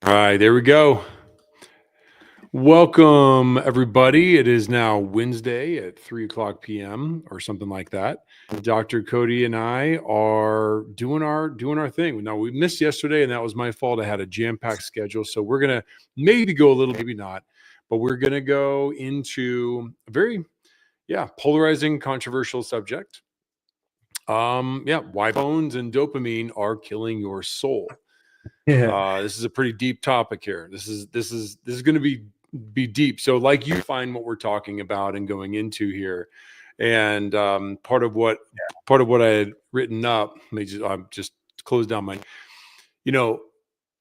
All right, there we go. Welcome, everybody. It is now Wednesday at 3:00 p.m. or something like that. Dr. Cody and I are doing our thing. Now, we missed yesterday, and that was my fault. I had a jam-packed schedule, so we're gonna maybe go a little, maybe not, but we're gonna go into a very, polarizing, controversial subject. Why phones and dopamine are killing your soul. Yeah. This is a pretty deep topic here. This is going to be deep. So, like, you find what we're talking about and going into here, and part of what I had written up. I'm just close down my, you know,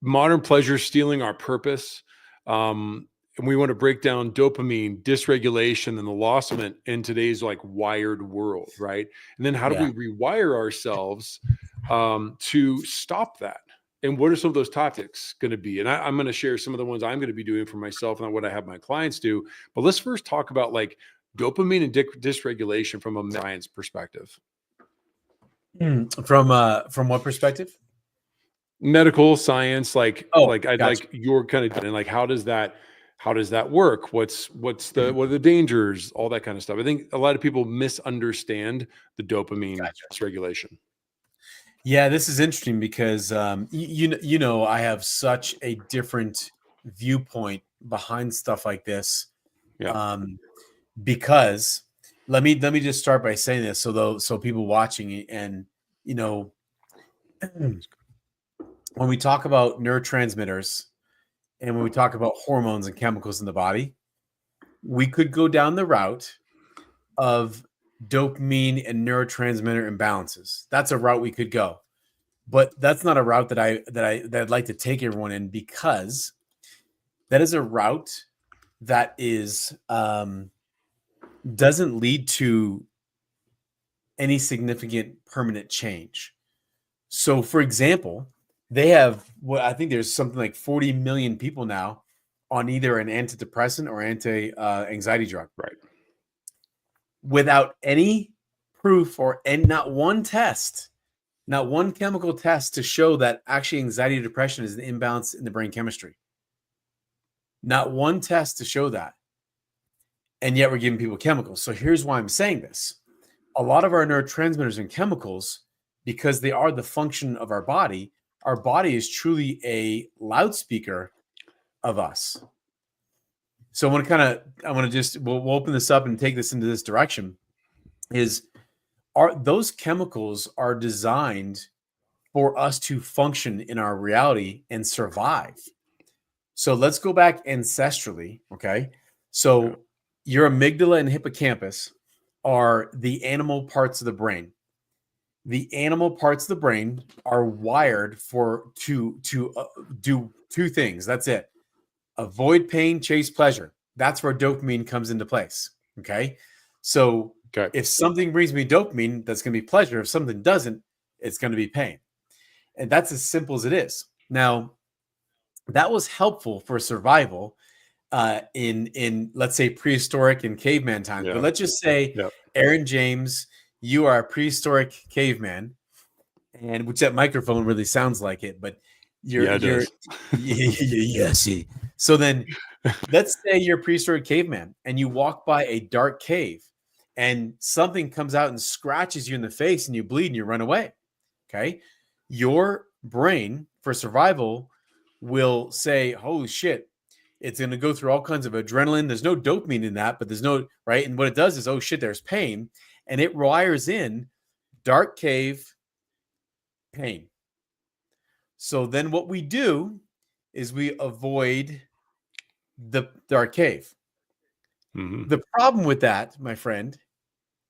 modern pleasure stealing our purpose. And we want to break down dopamine, dysregulation, and the loss of it in today's like wired world, right? And then how do Yeah. we rewire ourselves to stop that? And what are some of those tactics going to be? And I'm going to share some of the ones I'm going to be doing for myself and what I have my clients do. But let's first talk about like dopamine and dysregulation from a science perspective. From what perspective? Medical science, like Oh, I'd gotcha. like your kind of, and like how does that work? What are the dangers, all that kind of stuff. I think a lot of people misunderstand the dopamine Gotcha. dysregulation. Yeah, this is interesting because I have such a different viewpoint behind stuff like this. Yeah. Because let me just start by saying this so people watching and when we talk about neurotransmitters and when we talk about hormones and chemicals in the body, we could go down the route of dopamine and neurotransmitter imbalances. That's a route we could go, but that's not a route that I'd like to take everyone in, because that is a route that is doesn't lead to any significant permanent change. So, for example, they have I think there's something like 40 million people now on either an antidepressant or anxiety drug. Right. Without any proof and not one test, not one chemical test to show that actually anxiety or depression is an imbalance in the brain chemistry. Not one test to show that. And yet we're giving people chemicals. So here's why I'm saying this. A lot of our neurotransmitters and chemicals, because they are the function of our body is truly a loudspeaker of us. So we'll open this up and take this into this direction. Those chemicals are designed for us to function in our reality and survive. So let's go back ancestrally. Okay. So your amygdala and hippocampus are the animal parts of the brain. The animal parts of the brain are wired to do two things. That's it. Avoid pain, chase pleasure. That's where dopamine comes into place. Okay. So if something brings me dopamine, that's going to be pleasure. If something doesn't, it's going to be pain. And that's as simple as it is. Now, that was helpful for survival in let's say prehistoric and caveman times. But let's just say, Aaron James, you are a prehistoric caveman, and which that microphone really sounds like it, but see. So then let's say you're a prehistoric caveman and you walk by a dark cave and something comes out and scratches you in the face and you bleed and you run away. Okay. Your brain for survival will say, holy shit, it's going to go through all kinds of adrenaline. There's no dopamine in that, but there's no, right? And what it does is, oh shit, there's pain. And it wires in dark cave pain. So then what we do is we avoid the dark cave. Mm-hmm. The problem with that, my friend,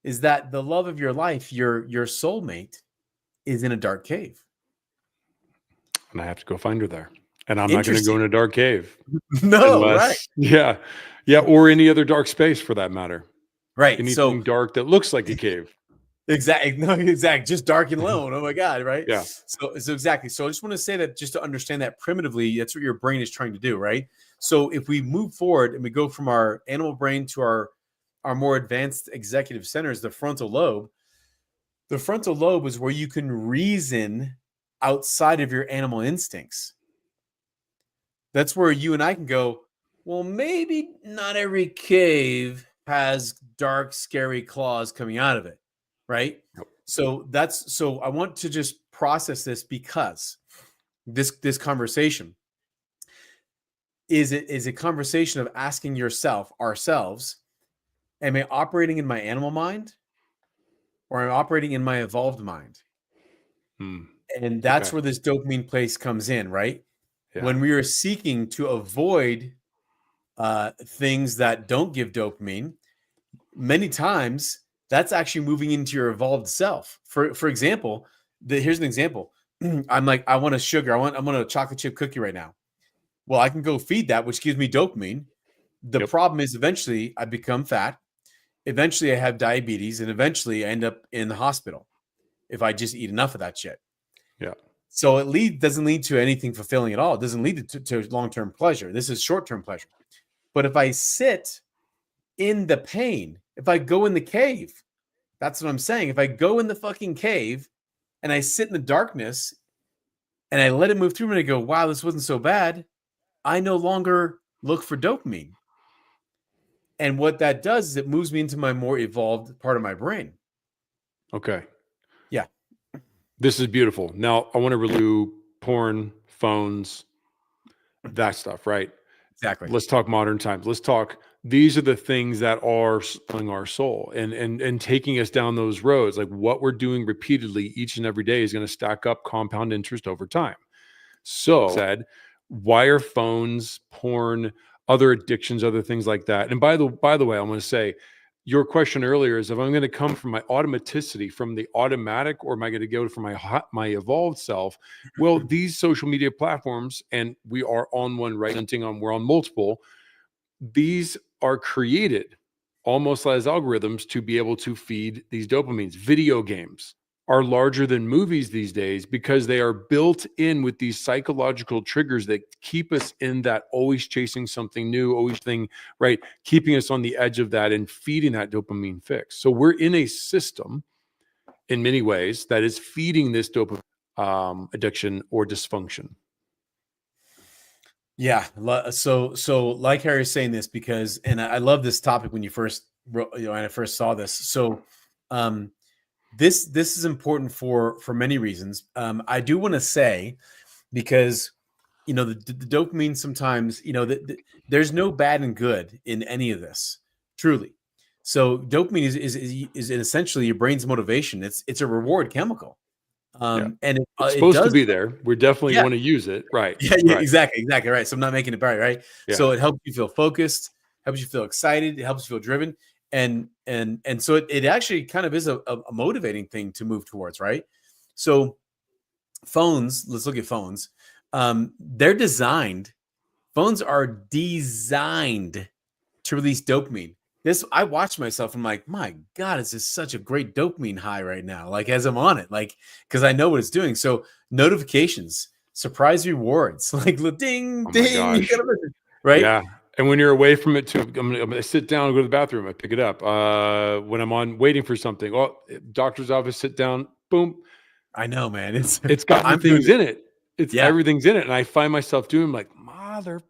is that the love of your life, your soulmate, is in a dark cave. And I have to go find her there. And I'm not going to go in a dark cave. No, right. Yeah. Yeah. Or any other dark space for that matter. Right. Anything dark that looks like a cave. Exactly. No, exactly. Just dark and alone. Oh my God. Right. Yeah. So exactly. So I just want to say that just to understand that primitively, that's what your brain is trying to do. Right. So if we move forward and we go from our animal brain to our more advanced executive centers, the frontal lobe is where you can reason outside of your animal instincts. That's where you and I can go, well, maybe not every cave has dark, scary claws coming out of it, right? Yep. So I want to just process this, because this conversation is a conversation of asking ourselves, am I operating in my animal mind, or am I operating in my evolved mind? And that's Okay. where this dopamine place comes in, right? Yeah. When we are seeking to avoid things that don't give dopamine, many times that's actually moving into your evolved self. For example, here's an example. I'm like, I want a sugar. I want a chocolate chip cookie right now. Well, I can go feed that, which gives me dopamine. The Yep. problem is eventually I become fat. Eventually I have diabetes, and eventually I end up in the hospital if I just eat enough of that shit. Yeah. So it doesn't lead to anything fulfilling at all. It doesn't lead to long-term pleasure. This is short-term pleasure. But if I sit in the pain, if I go in the cave, that's what I'm saying. If I go in the fucking cave and I sit in the darkness and I let it move through me and I go, wow, this wasn't so bad, I no longer look for dopamine. And what that does is it moves me into my more evolved part of my brain. Okay. Yeah. This is beautiful. Now I want to review porn, phones, that stuff, right? Exactly. Let's talk modern times. Let's talk. These are the things that are stealing our soul and taking us down those roads. Like what we're doing repeatedly each and every day is going to stack up compound interest over time. So said, why are phones, porn, other addictions, other things like that? And by the way, I'm going to say your question earlier is if I'm going to come from my automaticity, from the automatic, or am I going to go from my evolved self? Well, these social media platforms, and we are on one right, we're on multiple. These are created almost as algorithms to be able to feed these dopamines. Video games are larger than movies these days because they are built in with these psychological triggers that keep us in that always chasing something new, always thing, right? Keeping us on the edge of that and feeding that dopamine fix. So we're in a system in many ways that is feeding this dopamine addiction or dysfunction. Yeah. So like Harry's saying this because, and I love this topic when you first wrote, when I first saw this. So, this is important for many reasons. I do want to say, because the dopamine sometimes, there's no bad and good in any of this, truly. So dopamine is essentially your brain's motivation. It's a reward chemical, Yeah. and It's it supposed to does. be there. We definitely Yeah, want to use it. Right. yeah, Right. exactly right. So I'm not making it bad, right? Yeah. So it helps you feel focused, helps you feel excited, it helps you feel driven, and so it actually kind of is a motivating thing to move towards, right? So phones, let's look at phones. They're designed. Phones are designed to release dopamine. I watch myself. I'm like, my God, this is such a great dopamine high right now. Like as I'm on it, like because I know what it's doing. So notifications, surprise rewards, like ding, Oh my ding, gosh. right? Yeah. And when you're away from it too, I'm gonna sit down and go to the bathroom. I pick it up. When I'm on waiting for something, doctor's office, sit down, boom. I know, man. It's got the I'm doing things it. in it. It's Yeah. everything's in it. And I find myself doing like, motherfucker,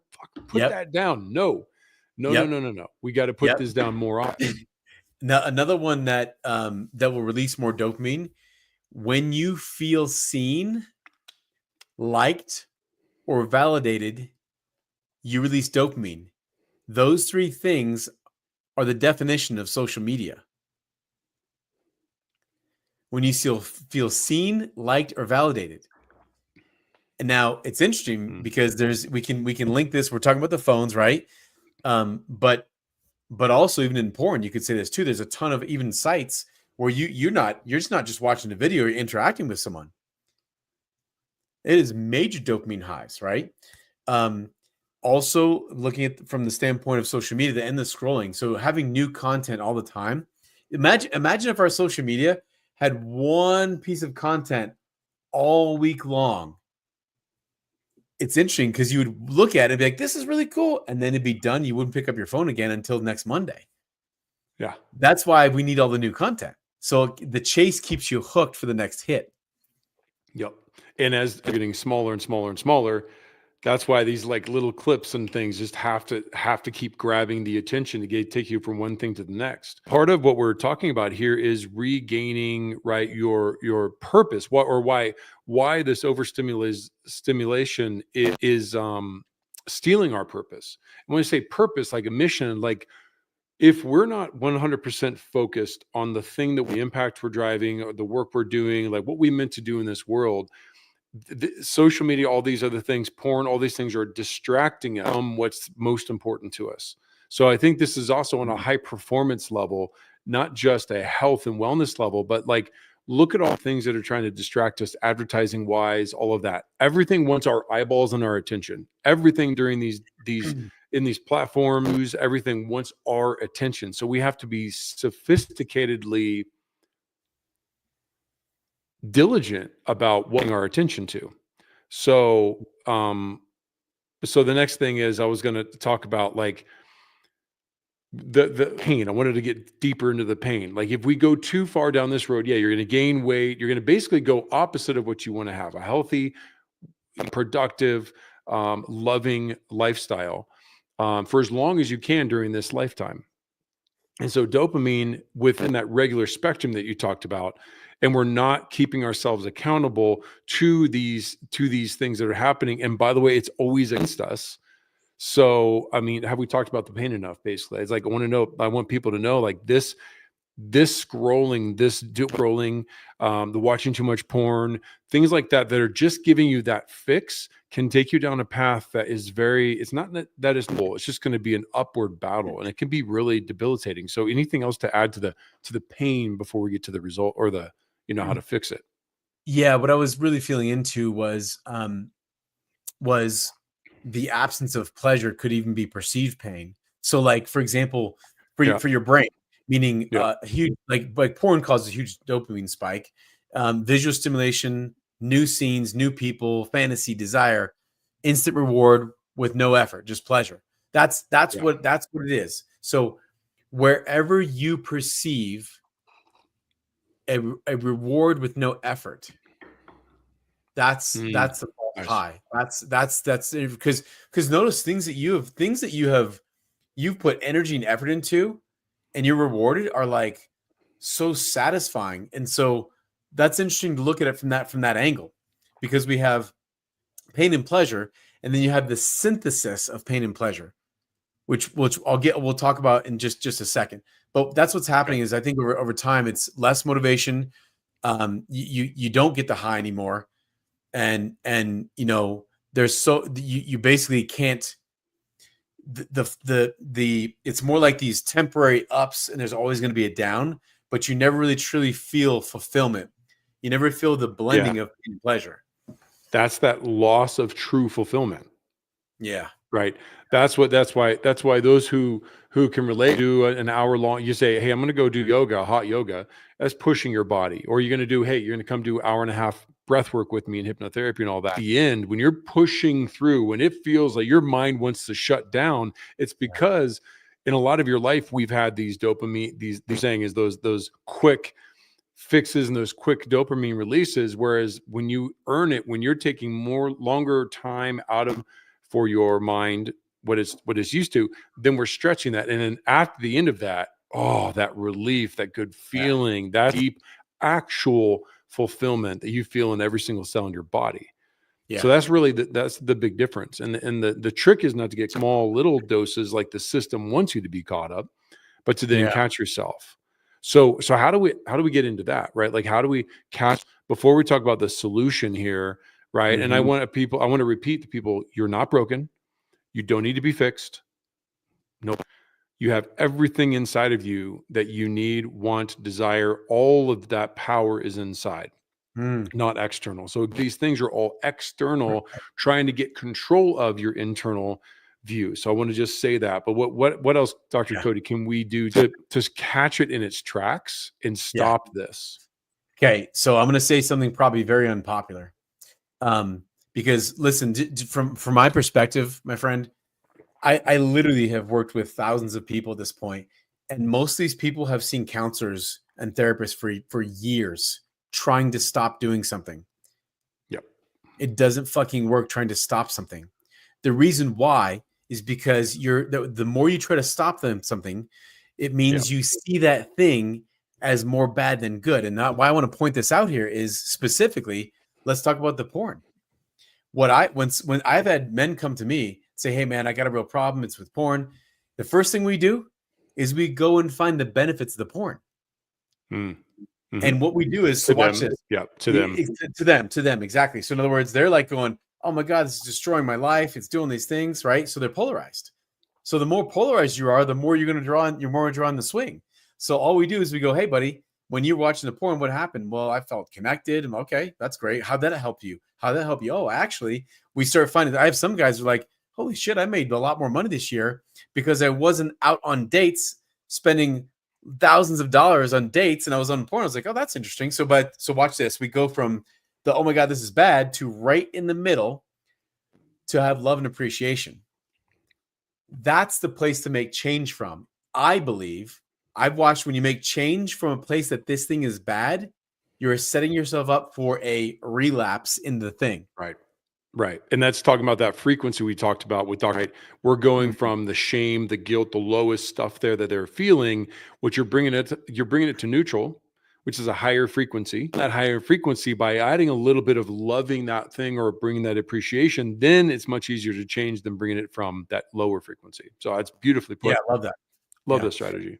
put Yep. that down. No. No, no, Yep. no, no, no. We got to put Yep. this down more often. Now another one that will release more dopamine when you feel seen, liked, or validated. You release dopamine. Those three things are the definition of social media. When you feel seen, liked, or validated. And now it's interesting because we can link this. We're talking about the phones, right? But also even in porn, you could say this too. There's a ton of even sites where you're just not just watching a video, you're interacting with someone. It is major dopamine highs, right? Also looking at from the standpoint of social media, the endless scrolling. So having new content all the time. Imagine if our social media had one piece of content all week long. It's interesting because you would look at it and be like, this is really cool. And then it'd be done. You wouldn't pick up your phone again until next Monday. Yeah. That's why we need all the new content. So the chase keeps you hooked for the next hit. Yep. And as they're getting smaller and smaller and smaller, That's why these like little clips and things just have to keep grabbing the attention to take you from one thing to the next. Part of what we're talking about here is regaining, right, your purpose. Why this overstimulation is stealing our purpose. And when I say purpose, like a mission, like if we're not 100% focused on the thing that we impact we're driving or the work we're doing, like what we meant to do in this world, social media, all these other things, porn, all these things are distracting us from what's most important to us. So I think this is also on a high performance level, not just a health and wellness level, but like look at all the things that are trying to distract us, advertising wise, all of that. Everything wants our eyeballs and our attention. Everything during these in these platforms, everything wants our attention. So we have to be sophisticatedly diligent about wanting our attention to. So, so the next thing is I was going to talk about like the pain. I wanted to get deeper into the pain. Like if we go too far down this road, yeah, you're going to gain weight. You're going to basically go opposite of what you want to have, a healthy, productive, loving lifestyle for as long as you can during this lifetime. And so dopamine within that regular spectrum that you talked about, and we're not keeping ourselves accountable to these things that are happening. And by the way, it's always against us. So, I mean, have we talked about the pain enough? Basically, it's like I want people to know, like this scrolling, the watching too much porn, things like that are just giving you that fix can take you down a path that is it's not that is full. It's just going to be an upward battle, and it can be really debilitating. So anything else to add to the pain before we get to the result or the, how to fix it? Yeah. What I was really feeling into was the absence of pleasure could even be perceived pain. So like, for example, for your brain, meaning huge, like porn causes a huge dopamine spike, visual stimulation, new scenes, new people, fantasy, desire, instant reward with no effort, just pleasure. That's what it is. So wherever you perceive a reward with no effort, that's the false high. That's because notice things that you've put energy and effort into and you're rewarded are like so satisfying. And so that's interesting to look at it from that angle, because we have pain and pleasure, and then you have the synthesis of pain and pleasure, which we'll talk about in just a second. But that's what's happening is I think over time it's less motivation. You don't get the high anymore. And there's you basically can't, it's more like these temporary ups, and there's always going to be a down, but you never really truly feel fulfillment. You never feel the blending of pleasure. That's that loss of true fulfillment. Yeah. Right. That's why those who can relate to an hour long, you say, hey, I'm going to go do yoga, hot yoga. That's pushing your body. Or you're going to do, hey, you're going to come do an hour and a half breath work with me and hypnotherapy and all that. At the end, when you're pushing through, when it feels like your mind wants to shut down, it's because in a lot of your life, we've had these dopamine, these saying is those quick fixes and those quick dopamine releases. Whereas when you earn it, when you're taking longer time out of for your mind, what is used to, then we're stretching that. And then after the end of that, that relief, that good feeling, that deep actual fulfillment that you feel in every single cell in your body. Yeah. So that's really that's the big difference. And the trick is not to get small little doses like the system wants you to be caught up, but to then catch yourself. So how do we get into that, right? Like how do we catch, before we talk about the solution here, right? Mm-hmm. And I want to repeat to people, you're not broken. You don't need to be fixed. Nope. You have everything inside of you that you need, want, desire. All of that power is inside, not external. So these things are all external, trying to get control of your internal view. So I want to just say that. But what else, Dr. Cody, can we do to catch it in its tracks and stop this? Okay, so I'm going to say something probably very unpopular. Because listen, from my perspective, my friend, I literally have worked with thousands of people at this point, and most of these people have seen counselors and therapists for years trying to stop doing something. Yep. It doesn't fucking work trying to stop something. The reason why is because the more you try to stop something, it means you see that thing as more bad than good. And not why I want to point this out here is specifically, let's talk about the porn. When I've had men come to me say, "Hey man, I got a real problem. It's with porn." The first thing we do is we go and find the benefits of the porn. Mm-hmm. And what we do is, so watch this. Yeah, to them. To them, exactly. So in other words, they're like going, "Oh my God, this is destroying my life. It's doing these things," right? So they're polarized. So the more polarized you are, the more you're going to draw on the swing. So all we do is we go, "Hey buddy, when you're watching the porn, what happened?" "Well, I felt connected." "And okay, that's great. How'd that help you?" "How'd that help you?" "Oh, actually," we start finding, I have some guys who are like, "Holy shit, I made a lot more money this year because I wasn't out on dates spending thousands of dollars on dates and I was on porn." I was like, "Oh, that's interesting." So watch this. We go from the, "Oh my God, this is bad," to right in the middle to have love and appreciation. That's the place to make change from. I believe I've watched when you make change from a place that this thing is bad, you're setting yourself up for a relapse in the thing. Right. And that's talking about that frequency we talked about with Dr. Right. We're going from the shame, the guilt, the lowest stuff there that they're feeling, which you're bringing it to neutral, which is a higher frequency. That higher frequency, by adding a little bit of loving that thing or bringing that appreciation, then it's much easier to change than bringing it from that lower frequency. So it's beautifully put. Yeah, I love that. Love this strategy.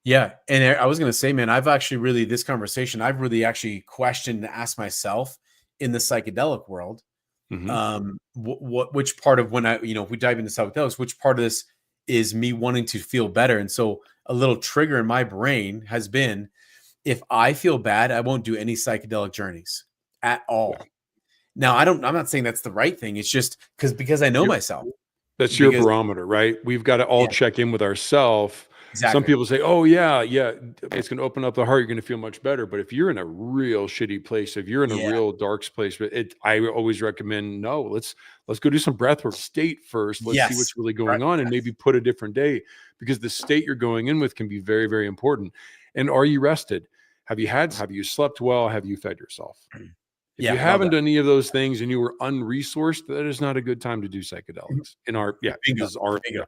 Yeah. And I was going to say, man, I've really actually questioned and asked myself in the psychedelic world, which part of if we dive into psychedelics, which part of this is me wanting to feel better? And so a little trigger in my brain has been, if I feel bad, I won't do any psychedelic journeys at all. Yeah. Now, I'm not saying that's the right thing. It's just because I know myself. That's your barometer, right? We've got to all check in with ourselves. Exactly. Some people say, "Oh yeah, it's going to open up the heart. You're going to feel much better." But if you're in a real shitty place, if you're in a real dark place, I always recommend, no, let's go do some breath work state first. Let's see what's really going on and maybe put a different day, because the state you're going in with can be very, very important. And are you rested? Have you slept well? Have you fed yourself? If you haven't done any of those things and you were unresourced, that is not a good time to do psychedelics. Bingo.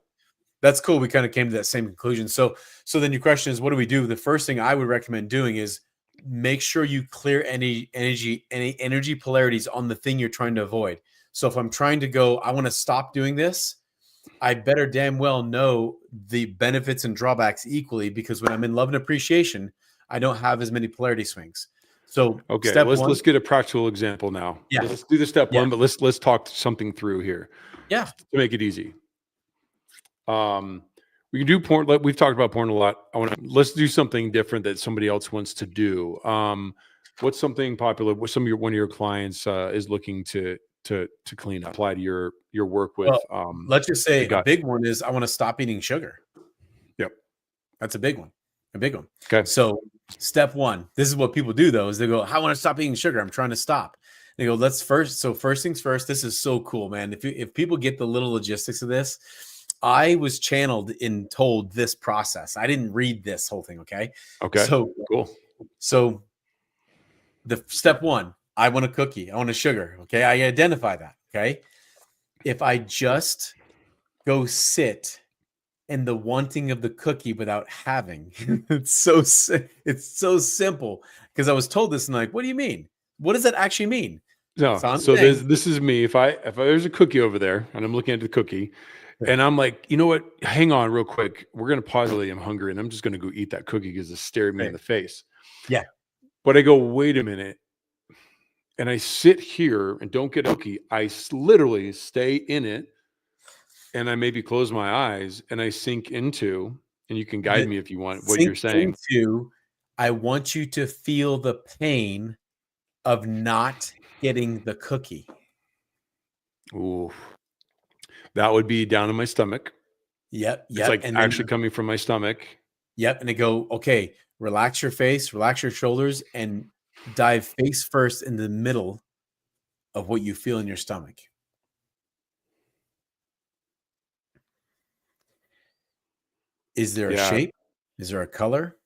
That's cool. We kind of came to that same conclusion. So then your question is, what do we do? The first thing I would recommend doing is make sure you clear any energy polarities on the thing you're trying to avoid. So if I'm trying to go, I want to stop doing this, I better damn well know the benefits and drawbacks equally, because when I'm in love and appreciation, I don't have as many polarity swings. So let's get a practical example now. Yeah. Let's do the step one, but let's talk something through here. Yeah. To make it easy. We can do porn. We've talked about porn a lot. Let's do something different that somebody else wants to do. What's something popular? What one of your clients is looking to clean up, apply to your work with? Let's just say a big one is, I want to stop eating sugar. Yep. That's a big one. Okay. So step one, this is what people do though, is they go, "I want to stop eating sugar. I'm trying to stop." They go, first things first. This is so cool, man. If people get the little logistics of this, I was channeled and told this process. I didn't read this whole thing. Okay. So cool. So the step one, I want a cookie. I want a sugar. Okay. I identify that. Okay. If I just go sit in the wanting of the cookie without having, it's so simple, because I was told this and like, what do you mean? What does that actually mean? No. So this is me. If there's a cookie over there and I'm looking at the cookie, and I'm like, you know what? Hang on real quick. We're going to pause. I'm hungry and I'm just going to go eat that cookie because it's staring me in the face. Yeah. But I go, wait a minute. And I sit here and don't get a cookie. I literally stay in it. And I maybe close my eyes and I sink into, and you can guide me if you want, what you're saying. I want you to feel the pain of not getting the cookie. Ooh. That would be down in my stomach. Yep. It's like actually coming from my stomach. Yep. And they go, okay, relax your face, relax your shoulders, and dive face first in the middle of what you feel in your stomach. Is there a shape? Is there a color?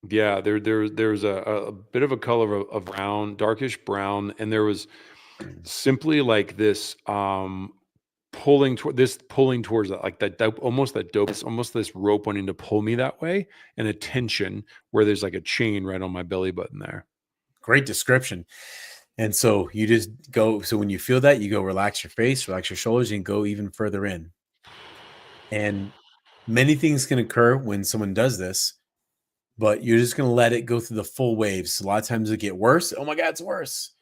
Yeah, there's a bit of a color of brown, darkish brown, and there was simply like this pulling towards that, like that almost that dope, it's almost this rope wanting to pull me that way, and a tension where there's like a chain right on my belly button there. Great description. And so you just go. So when you feel that, you go relax your face, relax your shoulders, and go even further in. And many things can occur when someone does this, but you're just going to let it go through the full waves. A lot of times it get worse. Oh my God, it's worse.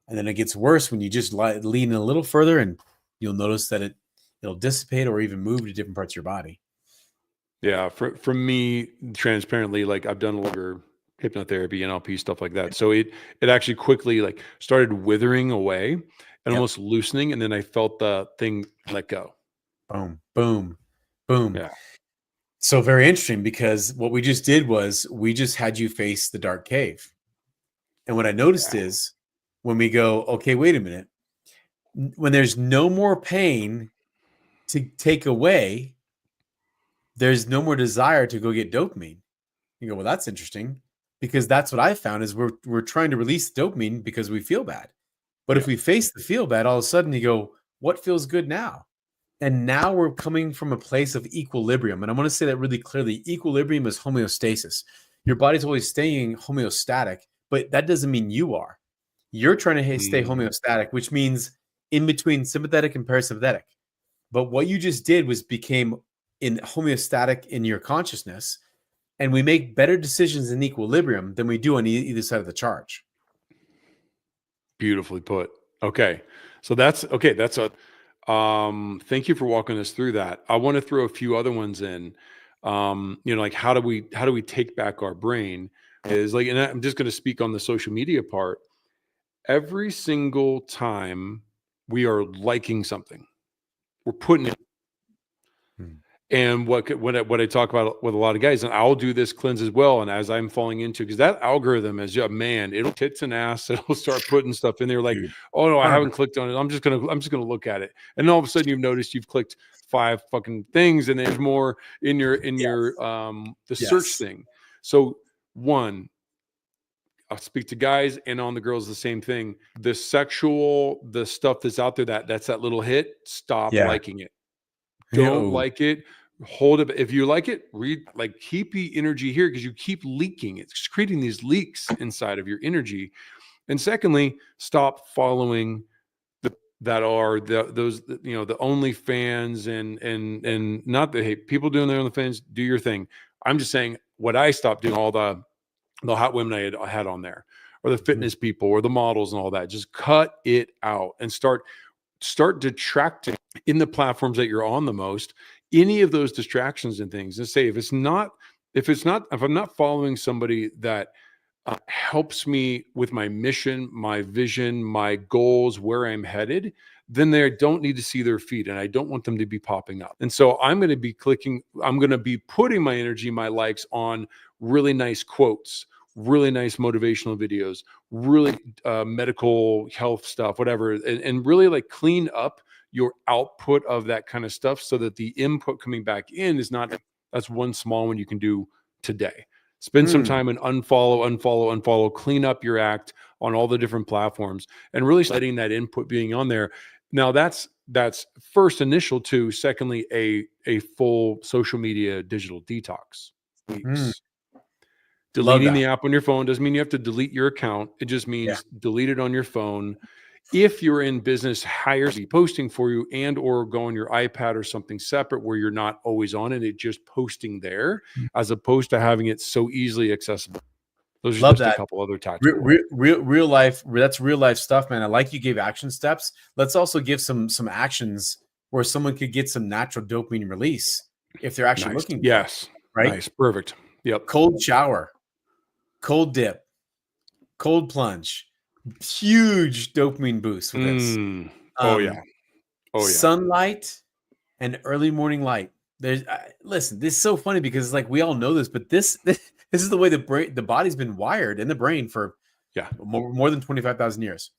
And then it gets worse when you just lean a little further, and you'll notice that it'll dissipate or even move to different parts of your body. Yeah, for me, transparently, like I've done longer hypnotherapy, NLP, stuff like that. So it actually quickly like started withering away and almost loosening, and then I felt the thing let go. Boom, boom, boom. Yeah. So very interesting, because what we just did was we just had you face the dark cave. And what I noticed is when we go, okay, wait a minute, when there's no more pain to take away, there's no more desire to go get dopamine. You go, well, that's interesting, because that's what I found is we're trying to release dopamine because we feel bad. But if we face the feel bad, all of a sudden you go, what feels good now? And now we're coming from a place of equilibrium. And I want to say that really clearly. Equilibrium is homeostasis. Your body's always staying homeostatic, but that doesn't mean you are. You're trying to stay homeostatic, which means in between sympathetic and parasympathetic. But what you just did was became in homeostatic in your consciousness. And we make better decisions in equilibrium than we do on either side of the charge. Beautifully put. Okay. So that's a thank you for walking us through that. I want to throw a few other ones in. Like how do we take back our brain? Is like, and I'm just going to speak on the social media part. Every single time we are liking something, we're putting it. And what I talk about with a lot of guys, and I'll do this cleanse as well. And as I'm falling into, because that algorithm is, man, it'll tits and ass. It'll start putting stuff in there like, oh no, I haven't clicked on it. I'm just gonna look at it. And then all of a sudden you've noticed you've clicked 5 fucking things, and there's more in your the search thing. So one, I'll speak to guys and on the girls, the same thing. The stuff that's out there, that's that little hit, stop liking it. Don't like it. Hold it. If you like it, keep the energy here, because you keep leaking. It's creating these leaks inside of your energy. And secondly, stop following those the OnlyFans and not the, hey, people doing their OnlyFans, do your thing. I'm just saying what I stopped doing, all the hot women I had on there, or the fitness people or the models and all that. Just cut it out and start detracting in the platforms that you're on the most, any of those distractions and things. And say, if I'm not following somebody that helps me with my mission, my vision, my goals, where I'm headed, then they don't need to see their feed, and I don't want them to be popping up. And so I'm going to be putting my energy, my likes on really nice quotes, really nice motivational videos, really medical health stuff, whatever, and really like clean up your output of that kind of stuff, so that the input coming back in is not, that's one small one you can do today. Spend some time and unfollow, clean up your act on all the different platforms, and really letting that input being on there. Now that's first initial to, secondly, a full social media digital detox. Deleting the app on your phone doesn't mean you have to delete your account. It just means delete it on your phone. If you're in business, hire somebody posting for you, and or go on your iPad or something separate where you're not always on it. It's just posting there, as opposed to having it so easily accessible. Those are just a couple other tactical. Real life. That's real life stuff, man. I like you gave action steps. Let's also give some actions where someone could get some natural dopamine release if they're actually looking. Yes. Right. Nice. Perfect. Yep. Cold shower, cold dip, cold plunge. Huge dopamine boost for this. Sunlight and early morning light. There's listen, this is so funny, because it's like we all know this, but this is the way the body's been wired in the brain for more than 25,000 years.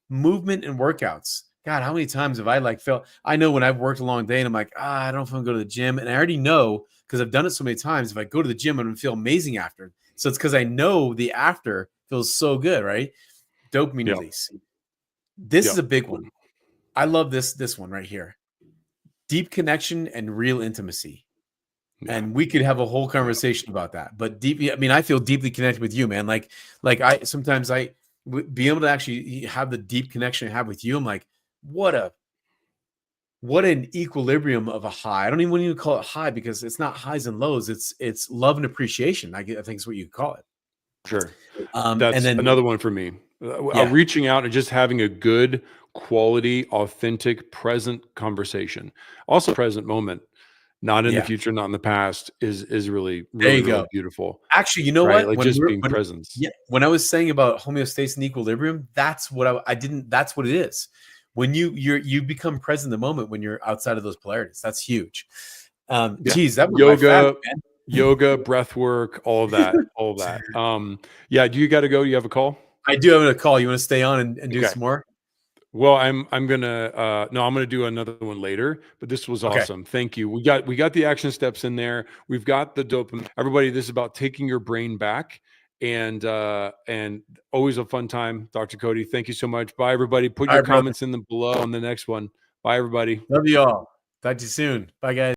Movement and workouts. God, how many times have I felt? I know when I've worked a long day and I'm like, I don't know if I'm going to go to the gym, and I already know, because I've done it so many times, if I go to the gym, I'm going to feel amazing after. So it's because I know the after feels so good, right? Dopamine release. This is a big one. I love this one right here. deep connection and real intimacy. Yeah. And we could have a whole conversation about that. But I mean, I feel deeply connected with you, man. Like I sometimes be able to actually have the deep connection I have with you. I'm like, what an equilibrium of a high. I don't even want to call it high because it's not highs and lows. It's love and appreciation. I think is what you call it. Sure. And That's then another one for me. Reaching out and just having a good, quality, authentic, present conversation. Also present moment, not in the future, not in the past, is really, really, really beautiful. Actually, you know right? what? Like just being presence. Yeah, when I was saying about homeostasis and equilibrium, that's what I didn't. That's what it is. When you become present in the moment when you're outside of those polarities. That's huge. Geez, that was yoga, breath work, all of that, all of that. Yeah. Do you got to go? You have a call? I do have a call. You want to stay on and do some more? Well, I'm gonna do another one later, but this was awesome. Okay. Thank you. We got the action steps in there. We've got the dopamine. Everybody, this is about taking your brain back, and always a fun time. Dr. Cody, thank you so much. Bye, everybody. Put your comments in below on the next one. Bye, everybody. Love you all. Talk to you soon. Bye, guys.